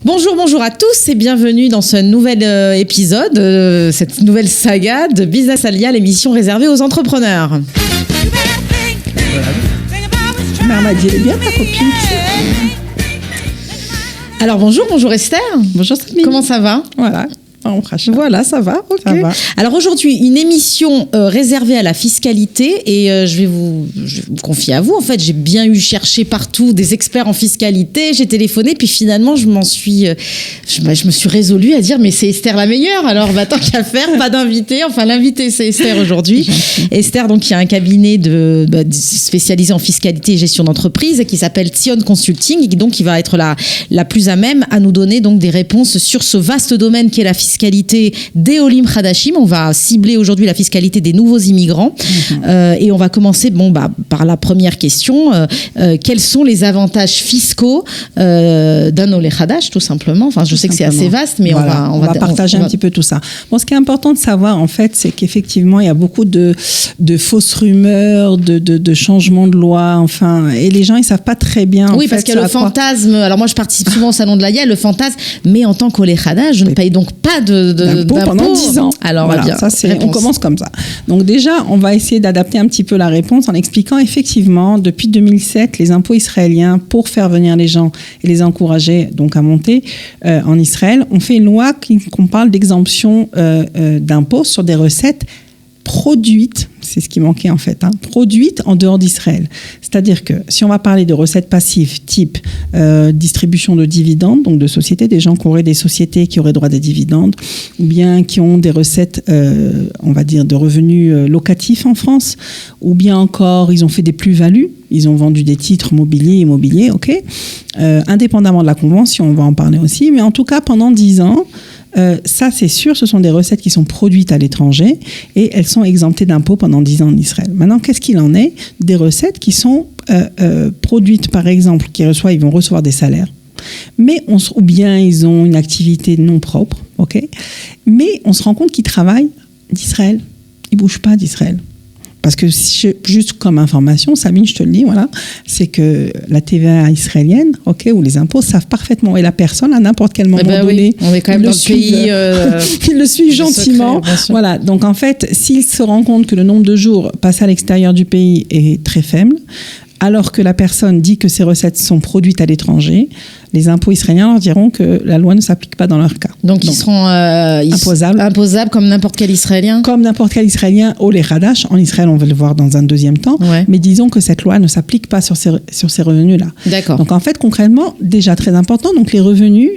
Bonjour à tous et bienvenue dans ce nouvel épisode, cette nouvelle saga de Business Alia, l'émission réservée aux entrepreneurs. Marmadi, elle est bien ta copine. Alors bonjour Esther. Bonjour Sabine. Comment ça va ? Voilà, ça va. Ok. Ça va. Alors aujourd'hui, une émission réservée à la fiscalité et je vais vous confier à vous. En fait, j'ai bien eu cherché partout des experts en fiscalité. J'ai téléphoné, puis finalement, je me suis résolue à dire mais c'est Esther la meilleure. Alors, tant qu'à faire, pas d'invité. Enfin, l'invité c'est Esther aujourd'hui. Esther, donc, qui a un cabinet spécialisé en fiscalité et gestion d'entreprise et qui s'appelle Tsion Consulting et donc qui va être la plus à même à nous donner donc des réponses sur ce vaste domaine qui est la fiscalité des Olim Hadashim. On va cibler aujourd'hui la fiscalité des nouveaux immigrants et on va commencer par la première question. Quels sont les avantages fiscaux d'un Olé Hadash, tout simplement? Enfin, je sais que c'est assez vaste, mais voilà, on va partager un petit peu tout ça. Bon, ce qui est important de savoir, en fait, c'est qu'effectivement, il y a beaucoup de fausses rumeurs, de changements de loi, enfin, et les gens, ils savent pas très bien. Oui, parce qu'il y a le fantasme. Alors moi, je participe souvent au salon de l'AIA, le fantasme, mais en tant qu'Olé Hadash, je ne paye donc pas d'impôt pendant 10 ans. Alors, voilà, bien, on commence comme ça. Donc déjà, on va essayer d'adapter un petit peu la réponse en expliquant effectivement, depuis 2007, les impôts israéliens, pour faire venir les gens et les encourager donc à monter en Israël, on fait une loi qu'on parle d'exemption d'impôts sur des recettes produites, c'est ce qui manquait en fait, produites en dehors d'Israël. C'est-à-dire que si on va parler de recettes passives type distribution de dividendes, donc de sociétés, des gens qui auraient des sociétés qui auraient droit à des dividendes, ou bien qui ont des recettes, on va dire, de revenus locatifs en France, ou bien encore ils ont fait des plus-values, ils ont vendu des titres immobiliers, ok, indépendamment de la convention, on va en parler aussi, mais en tout cas pendant 10 ans, ça, c'est sûr, ce sont des recettes qui sont produites à l'étranger et elles sont exemptées d'impôts pendant 10 ans en Israël. Maintenant, qu'est-ce qu'il en est des recettes qui sont produites, par exemple, ils vont recevoir des salaires, ou bien ils ont une activité non propre, ok, mais on se rend compte qu'ils travaillent d'Israël. Ils ne bougent pas d'Israël. Parce que juste comme information, Sabine, je te le dis, voilà, c'est que la TVA israélienne, ok, ou les impôts savent parfaitement où est la personne à n'importe quel moment donné. Oui. On est quand même dans le pays. Ils le suivent gentiment. Secret, voilà. Donc en fait, s'ils se rendent compte que le nombre de jours passés à l'extérieur du pays est très faible, alors que la personne dit que ses recettes sont produites à l'étranger, les impôts israéliens leur diront que la loi ne s'applique pas dans leur cas. Donc ils seront imposables comme n'importe quel Israélien. Comme n'importe quel Israélien au Hadash. En Israël, on va le voir dans un deuxième temps. Ouais. Mais disons que cette loi ne s'applique pas sur ces revenus-là. D'accord. Donc en fait, concrètement, déjà très important, donc les revenus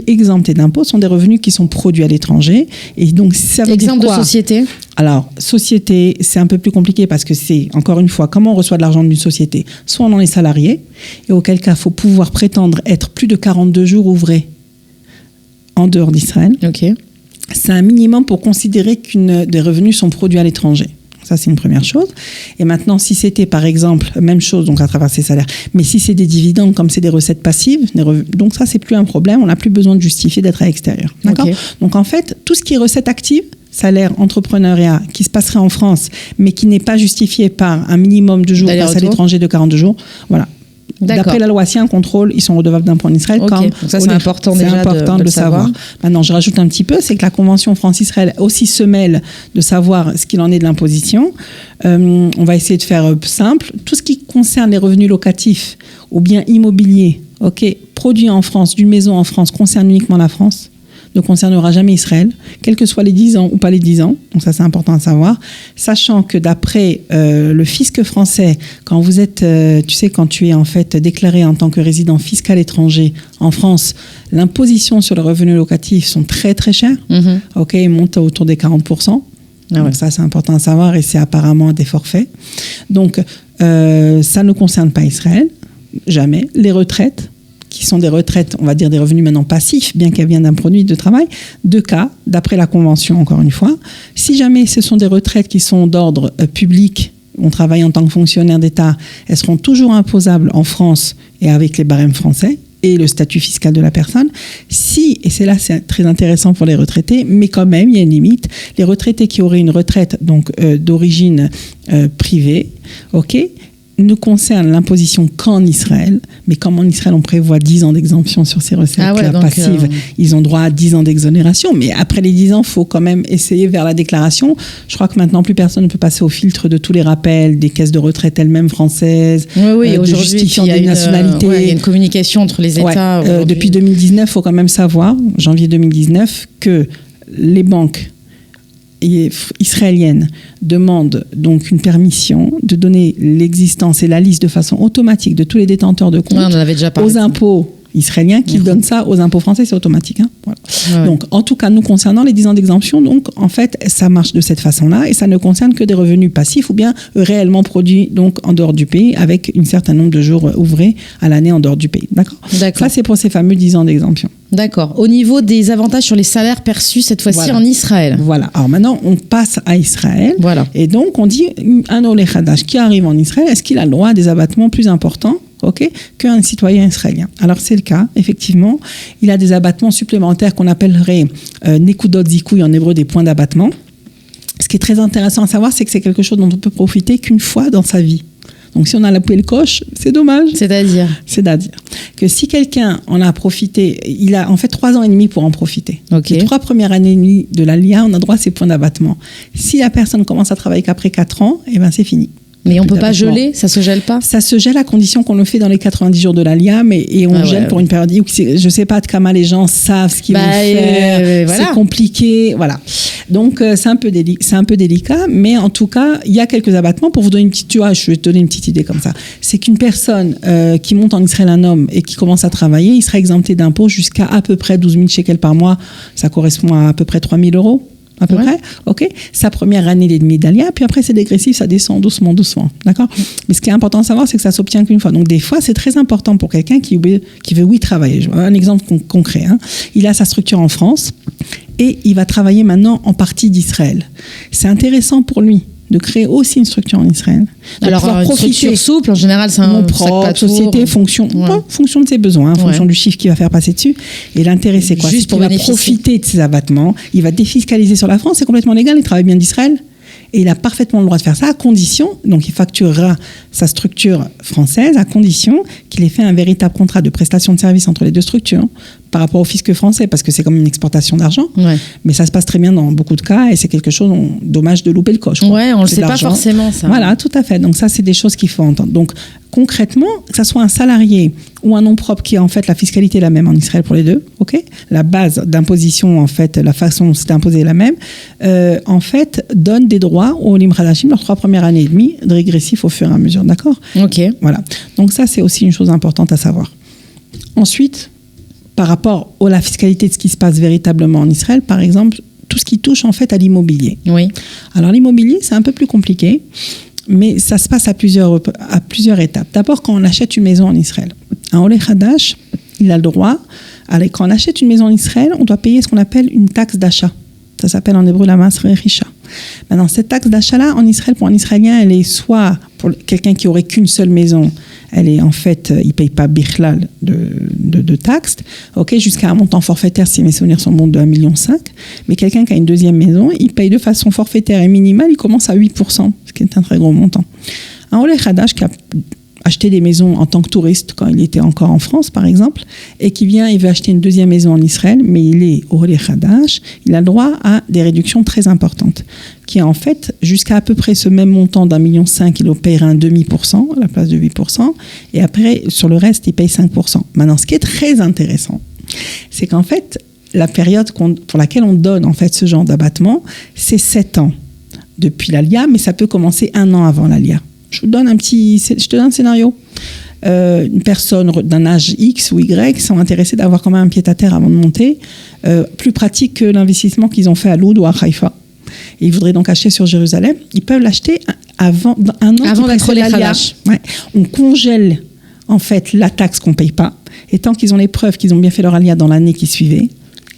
exemptés d'impôts sont des revenus qui sont produits à l'étranger. Et donc ça veut dire quoi ? Exemple de société ? Alors, société, c'est un peu plus compliqué parce que c'est, encore une fois, comment on reçoit de l'argent d'une société ? Soit on en est salarié, et auquel cas, il faut pouvoir prétendre être plus de 42 jours ouvrés en dehors d'Israël. Ok. C'est un minimum pour considérer des revenus sont produits à l'étranger. Ça, c'est une première chose. Et maintenant, si c'était, par exemple, même chose, donc à travers ces salaires, mais si c'est des dividendes, comme c'est des recettes passives, donc ça, c'est plus un problème. On n'a plus besoin de justifier d'être à l'extérieur. D'accord ? Okay. Donc, en fait, tout ce qui est recettes actives, salaire, entrepreneuriat, qui se passerait en France, mais qui n'est pas justifié par un minimum de jours passés à l'étranger de 42 jours, voilà. D'accord. D'après la loi, s'il y a un contrôle, ils sont redevables d'impôts en Israël. Okay. Donc ça, c'est important déjà de le savoir. Maintenant, je rajoute un petit peu, c'est que la Convention France-Israël aussi se mêle de savoir ce qu'il en est de l'imposition. On va essayer de faire simple. Tout ce qui concerne les revenus locatifs ou bien immobiliers, produits en France, d'une maison en France, concerne uniquement la France. Ne concernera jamais Israël, quels que soient les 10 ans ou pas les 10 ans. Donc ça, c'est important à savoir. Sachant que d'après le fisc français, quand vous êtes, quand tu es en fait déclaré en tant que résident fiscal étranger en France, l'imposition sur le revenu locatif sont très très chers. Mm-hmm. Ils montent autour des 40%. Ah ouais. Donc ça, c'est important à savoir et c'est apparemment des forfaits. Donc ça ne concerne pas Israël, jamais. Les retraites, qui sont des retraites, on va dire des revenus maintenant passifs, bien qu'elles viennent d'un produit de travail, 2 cas, d'après la Convention, encore une fois. Si jamais ce sont des retraites qui sont d'ordre public, on travaille en tant que fonctionnaire d'État, elles seront toujours imposables en France et avec les barèmes français et le statut fiscal de la personne. Si, et c'est là c'est très intéressant pour les retraités, mais quand même, il y a une limite, les retraités qui auraient une retraite donc d'origine privée, ne concerne l'imposition qu'en Israël, mais comme en Israël on prévoit 10 ans d'exemption sur ces recettes passives, ils ont droit à 10 ans d'exonération, mais après les 10 ans, il faut quand même essayer vers la déclaration. Je crois que maintenant, plus personne ne peut passer au filtre de tous les rappels des caisses de retraite elles-mêmes françaises, de justifiant des nationalités. Il y a une communication entre les États. Depuis 2019, il faut quand même savoir, janvier 2019, que les banques israélienne demande donc une permission de donner l'existence et la liste de façon automatique de tous les détenteurs de comptes aux impôts israéliens qui donnent ça aux impôts français, c'est automatique. Hein, voilà. Donc, en tout cas, nous concernant les 10 ans d'exemption, donc en fait, ça marche de cette façon-là et ça ne concerne que des revenus passifs ou bien réellement produits donc en dehors du pays avec un certain nombre de jours ouvrés à l'année en dehors du pays. D'accord. Ça, c'est pour ces fameux 10 ans d'exemption. D'accord. Au niveau des avantages sur les salaires perçus cette fois-ci en Israël. Voilà. Alors maintenant, on passe à Israël. Voilà. Et donc, on dit un Olé Hadash qui arrive en Israël, est-ce qu'il a le droit à des abattements plus importants qu'un citoyen israélien? Alors, c'est le cas, effectivement. Il a des abattements supplémentaires qu'on appellerait Nekudot Zikouy en hébreu, des points d'abattement. Ce qui est très intéressant à savoir, c'est que c'est quelque chose dont on peut profiter qu'une fois dans sa vie. Donc, si on a loupé le coche, c'est dommage. C'est-à-dire que si quelqu'un en a profité, il a en fait 3 ans et demi pour en profiter. Okay. Les 3 premières années et demie de l'ALIA, on a droit à ces points d'abattement. Si la personne commence à travailler qu'après 4 ans, eh ben c'est fini. Mais on ne peut pas geler, ça se gèle pas? Ça se gèle à condition qu'on le fait dans les 90 jours de l'ALIA, et on gèle pour une période où je ne sais pas de comment les gens savent ce qu'ils vont faire. Voilà. C'est compliqué, voilà. Donc c'est un peu délicat, mais en tout cas, il y a quelques abattements. Pour vous donner une petite, je vais te donner une petite idée comme ça. C'est qu'une personne qui monte en Israël, un homme, et qui commence à travailler, il sera exempté d'impôts jusqu'à à peu près 12 000 shekels par mois. Ça correspond à peu près 3 000 €. À peu près, ok. Sa première année et demie d'ALIA, puis après c'est dégressif, ça descend doucement, d'accord. Mais ce qui est important de savoir, c'est que ça s'obtient qu'une fois. Donc des fois, c'est très important pour quelqu'un qui veut travailler. Je vois un exemple concret. Hein. Il a sa structure en France et il va travailler maintenant en partie d'Israël. C'est intéressant pour lui de créer aussi une structure en Israël. Alors, une structure souple, en général, c'est un propre, société, fonction de ses besoins, fonction du chiffre qu'il va faire passer dessus. Et l'intérêt, c'est quoi? Juste pour il va profiter de ses abattements, il va défiscaliser sur la France, c'est complètement légal, il travaille bien d'Israël. Et il a parfaitement le droit de faire ça à condition, donc il facturera sa structure française à condition qu'il ait fait un véritable contrat de prestation de service entre les deux structures par rapport au fisc français, parce que c'est comme une exportation d'argent. Ouais. Mais ça se passe très bien dans beaucoup de cas et c'est quelque chose, dommage de louper le coche. Ouais, on ne le sait pas forcément ça. Voilà, tout à fait. Donc ça, c'est des choses qu'il faut entendre. Donc concrètement, que ce soit un salarié ou un nom propre qui est en fait la fiscalité est la même en Israël pour les deux, ok. La base d'imposition, en fait, la façon c'est d'imposer est la même. En fait, donne des droits aux Olim Hadashim leurs 3 premières années et demie de régressif au fur et à mesure, d'accord. Ok. Voilà. Donc ça, c'est aussi une chose importante à savoir. Ensuite, par rapport à la fiscalité de ce qui se passe véritablement en Israël, par exemple, tout ce qui touche en fait à l'immobilier. Oui. Alors l'immobilier, c'est un peu plus compliqué, mais ça se passe à plusieurs étapes. D'abord, quand on achète une maison en Israël, un Olé Hadash, il a le droit, quand on achète une maison en Israël, on doit payer ce qu'on appelle une taxe d'achat. Ça s'appelle en hébreu la mas rechicha. Maintenant, cette taxe d'achat-là, en Israël, pour un Israélien, elle est soit, pour quelqu'un qui aurait qu'une seule maison, elle est en fait, il ne paye pas bichlal de taxes, ok, jusqu'à un montant forfaitaire, si mes souvenirs sont bons, de 1,5 million. Mais quelqu'un qui a une deuxième maison, il paye de façon forfaitaire et minimale, il commence à 8%, ce qui est un très gros montant. Un Olé Hadash qui a acheté des maisons en tant que touriste quand il était encore en France, par exemple, et qui vient, il veut acheter une deuxième maison en Israël, mais il est Olé Hadash, il a le droit à des réductions très importantes, qui est en fait, jusqu'à à peu près ce même montant d'1,5 million, il paiera un demi% à la place de 8%, et après, sur le reste, il paye 5%. Maintenant, ce qui est très intéressant, c'est qu'en fait, la période pour laquelle on donne en fait ce genre d'abattement, c'est 7 ans depuis l'ALIA, mais ça peut commencer 1 an avant l'ALIA. Je te donne un scénario. Une personne d'un âge X ou Y sont intéressés d'avoir quand même un pied-à-terre avant de monter, plus pratique que l'investissement qu'ils ont fait à Loud ou à Haïfa. Et ils voudraient donc acheter sur Jérusalem. Ils peuvent l'acheter avant d'être les Hadash. Ouais. On congèle en fait la taxe qu'on ne paye pas. Et tant qu'ils ont les preuves qu'ils ont bien fait leur alia dans l'année qui suivait,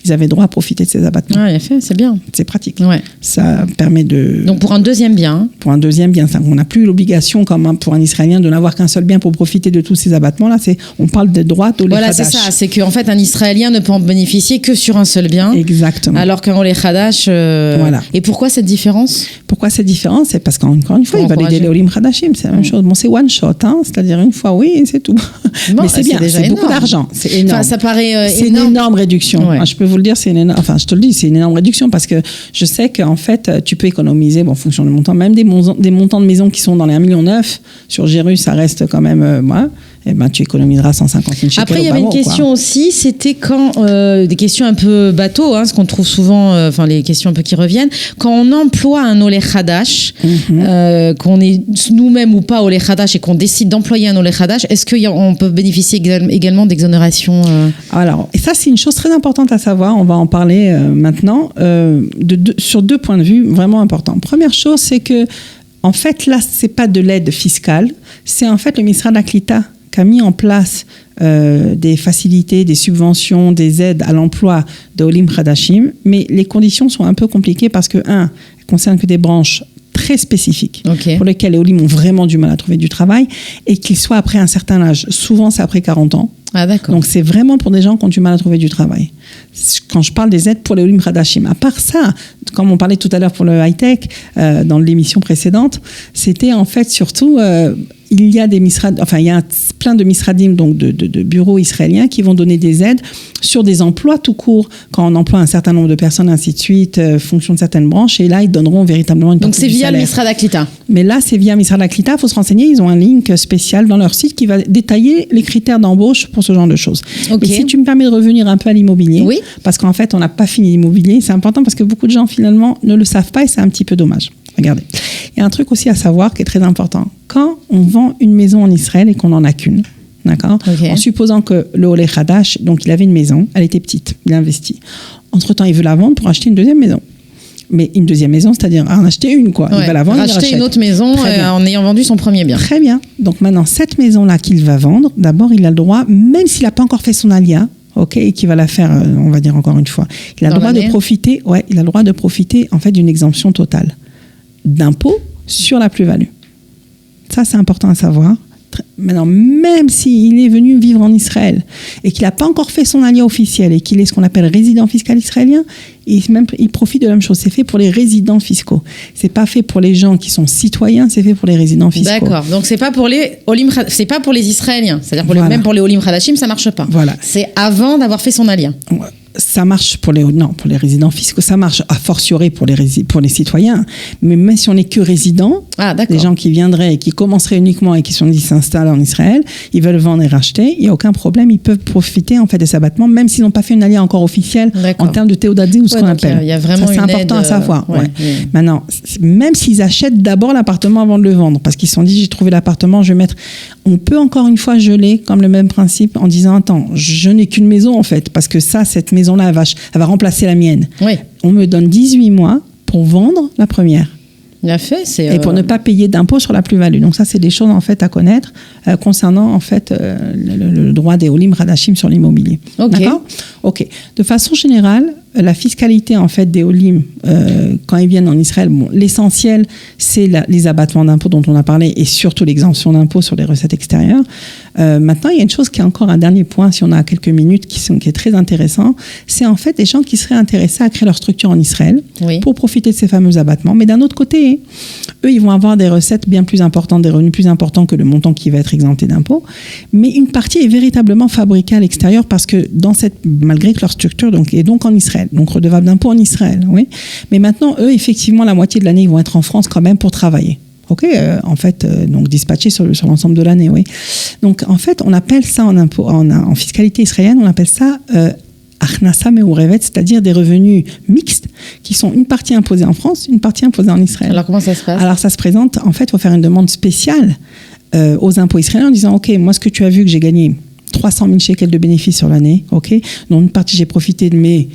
ils avaient droit à profiter de ces abattements. Ouais, c'est bien. C'est pratique. Ouais. Ça permet de... Donc pour un deuxième bien. Pour un deuxième bien. On n'a plus l'obligation, comme pour un Israélien, de n'avoir qu'un seul bien pour profiter de tous ces abattements-là. On parle des droits d'Olé Hadash. Voilà, c'est ça. C'est qu'en fait, un Israélien ne peut en bénéficier que sur un seul bien. Exactement. Alors qu'un Olé Hadash... Voilà. Et pourquoi cette différence ? Pourquoi c'est différent? C'est parce qu'encore une fois, il va aider les Olim Hadashim, c'est la même chose. Bon, c'est one shot, hein, c'est-à-dire une fois, oui, et c'est tout. Bon, mais c'est bien, c'est beaucoup d'argent. C'est énorme. Ça paraît c'est une énorme réduction. Ouais. Je peux vous le dire, c'est une énorme, je te le dis, c'est une énorme réduction parce que je sais qu'en fait, tu peux économiser, bon, en fonction du montant, même des montants de maisons qui sont dans les 1,9 million. Sur Jéru, ça reste quand même, eh ben, tu économiseras 150 000 shekels. Après, il y avait une question aussi, c'était quand, des questions un peu bateau, hein, ce qu'on trouve souvent, les questions un peu qui reviennent, quand on emploie un Olé Hadash, qu'on est nous-mêmes ou pas Olé Hadash et qu'on décide d'employer un Olé Hadash, est-ce qu'on peut bénéficier également d'exonération Alors, et ça, c'est une chose très importante à savoir, on va en parler maintenant, sur 2 points de vue vraiment importants. Première chose, c'est que, en fait, là, c'est pas de l'aide fiscale, c'est en fait le Misrad HaKlita qui a mis en place des facilités, des subventions, des aides à l'emploi de Olim Hadashim, mais les conditions sont un peu compliquées parce que, elles concernent que des branches très spécifiques pour lesquelles les Olim ont vraiment du mal à trouver du travail et qu'ils soient après un certain âge. Souvent, c'est après 40 ans. Ah, d'accord. Donc, c'est vraiment pour des gens qui ont du mal à trouver du travail. Quand je parle des aides pour les Olim Hadashim, à part ça, comme on parlait tout à l'heure pour le high-tech, dans l'émission précédente, c'était en fait surtout... il y a plein de misradim, donc de bureaux israéliens qui vont donner des aides sur des emplois tout court, quand on emploie un certain nombre de personnes, ainsi de suite, fonction de certaines branches, et là, ils donneront véritablement une partie du salaire. Donc, c'est via le Misrad HaKlita. Mais là, c'est via Misrad HaKlita, il faut se renseigner, ils ont un link spécial dans leur site qui va détailler les critères d'embauche pour ce genre de choses. Et si tu me permets de revenir un peu à l'immobilier, parce qu'en fait, on n'a pas fini l'immobilier, c'est important parce que beaucoup de gens, finalement, ne le savent pas et c'est un petit peu dommage. Regardez, il y a un truc aussi à savoir qui est très important. Quand on vend une maison en Israël et qu'on n'en a qu'une, d'accord, en supposant que le Olé Hadash, donc il avait une maison, elle était petite, il a investi. Entre-temps, il veut la vendre pour acheter une deuxième maison. Mais une deuxième maison, c'est-à-dire en acheter une, quoi. Il va la vendre, racheter une autre maison en ayant vendu son premier bien. Très bien. Donc maintenant, cette maison-là qu'il va vendre, d'abord, il a le droit, même s'il n'a pas encore fait son alia, et qui va la faire, on va dire encore une fois, il a le droit de profiter, il a le droit de profiter en fait d'une exemption totale d'impôt sur la plus-value. Ça, c'est important à savoir. Maintenant, même s'il est venu vivre en Israël et qu'il n'a pas encore fait son alia officiel et qu'il est ce qu'on appelle résident fiscal israélien, il profite de la même chose. C'est fait pour les résidents fiscaux. C'est pas fait pour les gens qui sont citoyens, c'est fait pour les résidents fiscaux. D'accord. Donc c'est pas pour les c'est pas pour les Israéliens. C'est-à-dire même pour les Olim Hadashim, ça marche pas. Voilà. C'est avant d'avoir fait son alia. Ça marche pour les résidents fiscaux, ça marche a fortiori pour les citoyens, mais même si on n'est que résidents, les gens qui viendraient et qui commenceraient uniquement et qui s'installent en Israël, ils veulent vendre et racheter, il n'y a aucun problème, ils peuvent profiter en fait de ces abattements, même s'ils n'ont pas fait une alia encore officielle en termes de théodadé ou ce qu'on appelle. Il y a vraiment c'est important à savoir. Maintenant, même s'ils achètent d'abord l'appartement avant de le vendre, parce qu'ils se sont dit j'ai trouvé l'appartement, je vais mettre. On peut encore une fois geler comme le même principe en disant attends, je n'ai qu'une maison en fait, parce que cette maison-là, elle va remplacer la mienne. On me donne 18 mois pour vendre la première. Bien fait, et pour ne pas payer d'impôt sur la plus-value. Donc ça, c'est des choses en fait à connaître concernant en fait le droit des Olim Hadashim sur l'immobilier. D'accord ? Ok. De façon générale, la fiscalité en fait des Olim quand ils viennent en Israël, l'essentiel c'est les abattements d'impôts dont on a parlé et surtout l'exemption d'impôts sur les recettes extérieures. Maintenant, il y a une chose qui est encore un dernier point, si on a quelques minutes, qui est très intéressant, c'est en fait des gens qui seraient intéressés à créer leur structure en Israël pour profiter de ces fameux abattements. Mais d'un autre côté, eux, ils vont avoir des recettes bien plus importantes, des revenus plus importants que le montant qui va être exempté d'impôts. Mais une partie est véritablement fabriquée à l'extérieur parce que malgré que leur structure est donc en Israël, donc redevable d'impôts en Israël. Mais maintenant, eux, effectivement, la moitié de l'année, ils vont être en France quand même pour travailler. Donc dispatchés sur l'ensemble de l'année, Donc, en fait, on appelle ça en fiscalité israélienne, on appelle ça Achnasa Meurevet, c'est-à-dire des revenus mixtes qui sont une partie imposée en France, une partie imposée en Israël. Alors, comment ça se passe ? Alors, ça se présente, en fait, il faut faire une demande spéciale aux impôts israéliens en disant, OK, moi, ce que tu as vu que j'ai gagné 300 000 shekels de bénéfices sur l'année, dont une partie, j'ai profité de mes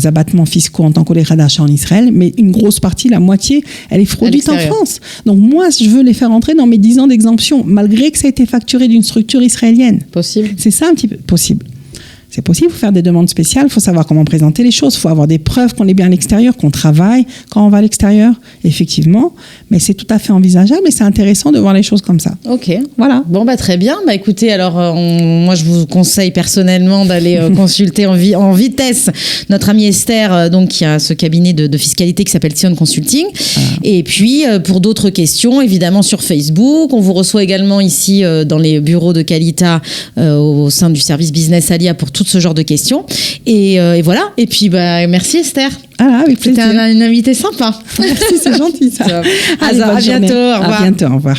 abattements fiscaux en tant qu'Olé Hadash en Israël, mais une grosse partie, la moitié, elle est produite en France. Donc moi, je veux les faire entrer dans mes 10 ans d'exemption, malgré que ça a été facturé d'une structure israélienne. Possible. C'est ça un petit peu possible. C'est possible, il faut faire des demandes spéciales, il faut savoir comment présenter les choses, il faut avoir des preuves qu'on est bien à l'extérieur, qu'on travaille quand on va à l'extérieur, effectivement. Mais c'est tout à fait envisageable et c'est intéressant de voir les choses comme ça. Ok. Voilà. Bon, très bien. Écoutez, alors, moi, je vous conseille personnellement d'aller consulter en vitesse notre amie Esther, donc, qui a ce cabinet de fiscalité qui s'appelle Sion Consulting. Et puis, pour d'autres questions, évidemment, sur Facebook. On vous reçoit également ici dans les bureaux de Qualita au sein du service Business Alia pour tout ce genre de questions. Et voilà. Et puis, merci Esther. Avec plaisir. C'était une invitée sympa. Merci, c'est gentil ça. Allez, à bientôt. Au revoir. À bientôt, au revoir.